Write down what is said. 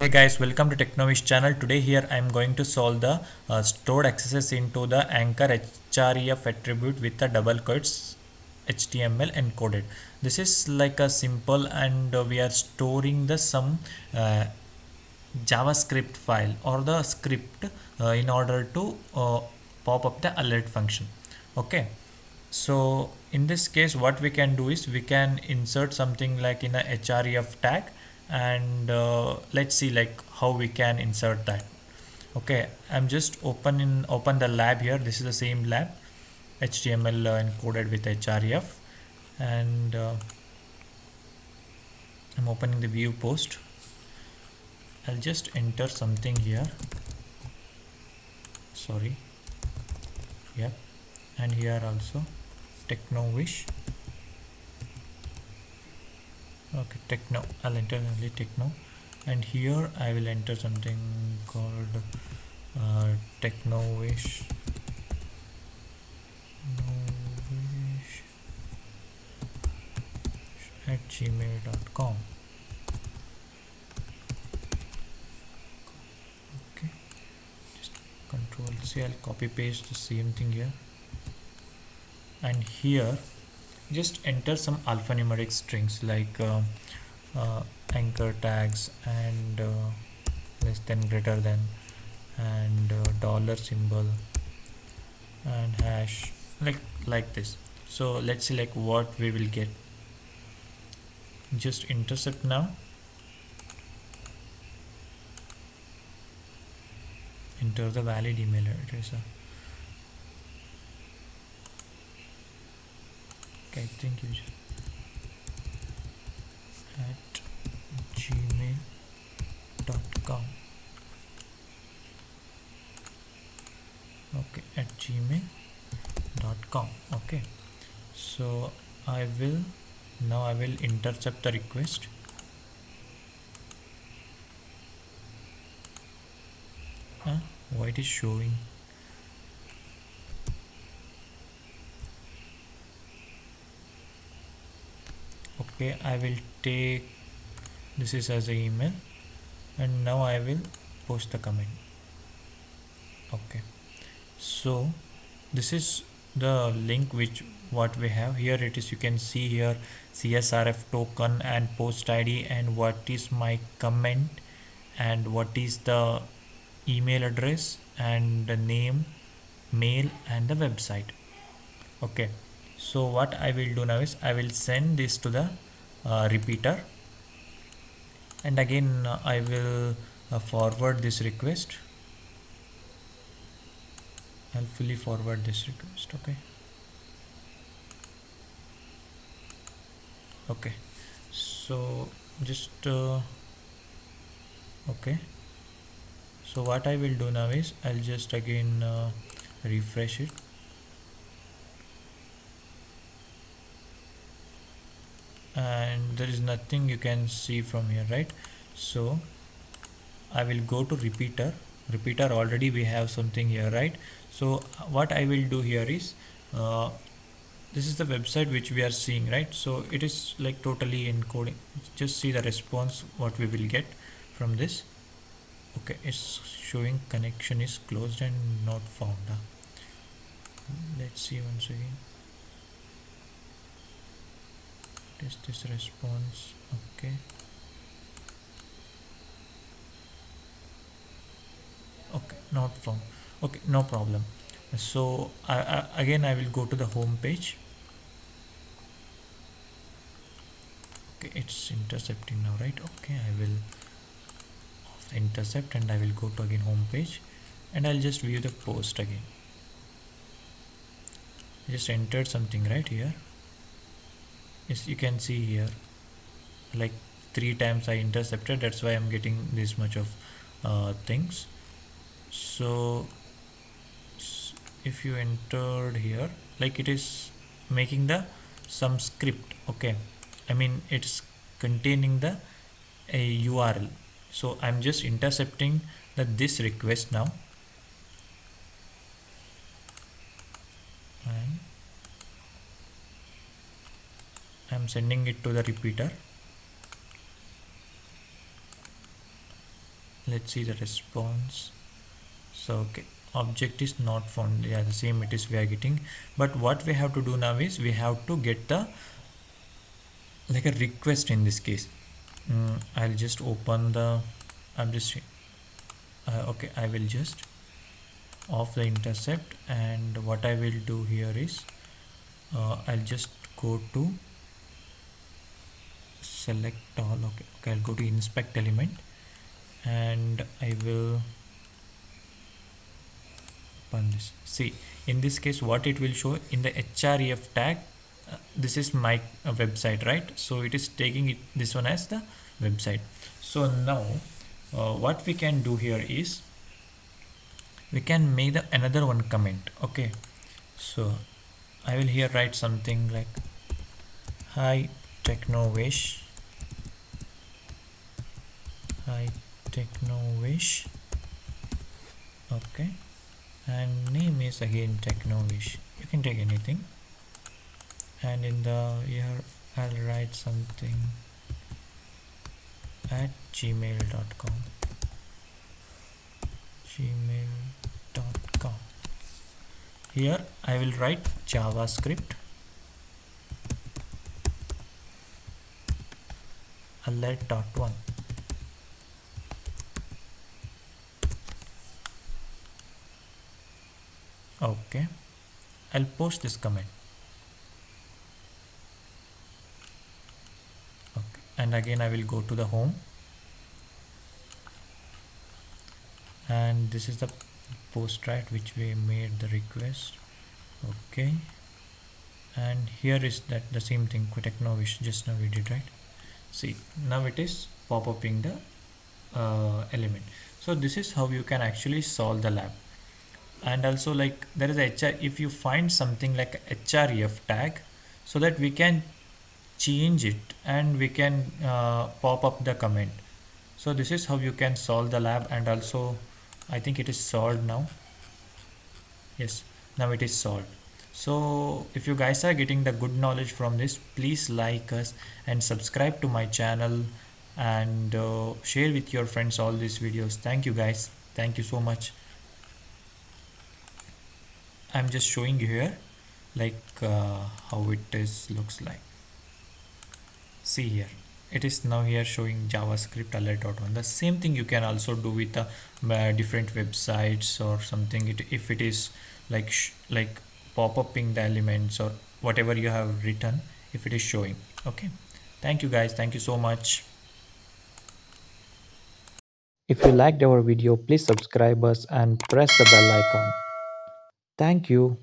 Hey guys, welcome to Technovish channel. Today here I am going to solve the stored accesses into the Anchor href attribute with the double quotes HTML encoded. This is like a simple and we are storing the some uh, JavaScript file or the script in order to pop up the alert function. Okay, so in this case what we can do is we can insert something like in a href tag, and let's see like how we can insert that. Okay, I'm just open the lab here. This is the same lab, HTML encoded with href, and I'm opening the view post. I'll just enter something here, sorry, yeah, and here also Technovish. Okay, techno, I'll enter only techno, and here I will enter something called Technovish at gmail.com. Okay, just control C, I'll copy paste the same thing here, and here just enter some alphanumeric strings like anchor tags and less than, greater than, and dollar symbol and hash, like this. So let's see like what we will get. Just intercept now, enter the valid email address. Okay, I think you at gmail.com. Okay, at gmail.com. Okay, so I will intercept the request. Why it is showing? Okay, I will take this is as an email, and now I will post the comment. Okay, so this is the link which what we have here. It is, you can see here, CSRF token and post ID, and what is my comment, and what is the email address, and the name, mail, and the website. Okay, so what I will do now is I will send this to the repeater, and again I will forward this request. I'll fully forward this request. Okay, so just okay, so what I will do now is I'll just again refresh it, and there is nothing you can see from here, right? So I will go to repeater. Already we have something here, right? So what I will do here is this is the website which we are seeing, right? So it is like totally encoding. Just see the response what we will get from this. Okay, it's showing connection is closed and not found. Let's see once again. Test this response. Okay, not found. Okay, no problem. So again I will go to the home page. Okay, it's intercepting now, right? Okay, I will off the intercept, and I will go to again home page, and I'll just view the post again. I just entered something right here. Yes, you can see here like 3 times I intercepted, that's why I'm getting this much of things. So if you entered here, like it is making the some script. Okay, I mean it's containing the a URL. So I'm just intercepting this request now, and I'm sending it to the repeater. let's see the response. So okay, object is not found. Yeah, the same it is we are getting. But what we have to do now is we have to get the like a request in this case. I'll just open the, I'm just okay, I will just off the intercept, and what I will do here is I'll just go to select all. Okay, okay, I'll go to inspect element, and I will open this. See, in this case what it will show in the href tag, this is my website, right? So it is taking it, this one as the website. So now what we can do here is we can make the another one comment. Okay, so I will here write something like hi technowish, hi technowish. Okay, and name is again technowish, you can take anything, and in the here I'll write something at gmail.com, gmail.com. Here I will write javascript alert.1. Okay, I'll post this comment. Okay, and again I will go to the home, and this is the post, right, which we made the request. Okay, and here is that the same thing technowish just now we did, right? See, now it is pop-upping the element. So this is how you can actually solve the lab. And also, like, there is a HR, if you find something like a href tag, so that we can change it and we can pop up the comment. So this is how you can solve the lab. And also I think it is solved now. Yes, now it is solved. So if you guys are getting the good knowledge from this, please like us and subscribe to my channel, and share with your friends all these videos. Thank you guys, thank you so much. I'm just showing you here like how it is looks like. See here, it is now here showing javascript alert.1. The same thing you can also do with different websites or something, if it is like like pop-upping the elements or whatever you have written, if it is showing. Okay, thank you guys, thank you so much. If you liked our video, please subscribe us and press the bell icon. Thank you.